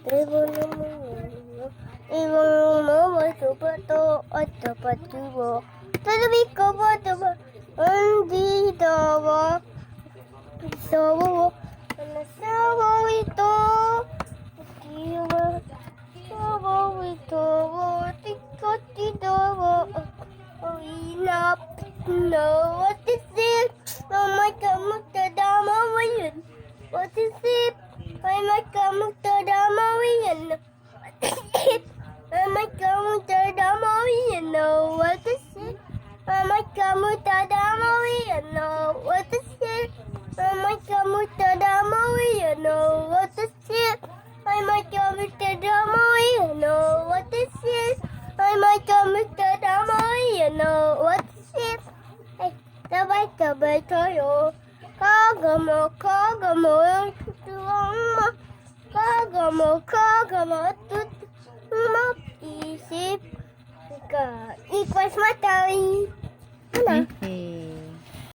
Ibang mama supato at dapat tubo. Talabi ko ba diba? Hindi dawa. Sawa. Nasawa ito. Diwa. Sawa ito. Tikot dawa. Oh, inap. No, what is it? Oh my God, magdadama mo yun. What is it? Oh my God, magdadama mo yun. What is it? Oh my God, magdadama mo yun. No, what is it? Oh my God, magdadama mo yun. No, what is it? Oh my God, magdadama mo yun. No, what is it? Oh my God, magdadama mo yun. No, what is it? Oh my God, magdadama mo yun. No, what is it? Ay, sabay-sabay tayo. Kagamo, tutuwang mo. Kagamo, tutuwang mo. Isip ka, ikwas matay.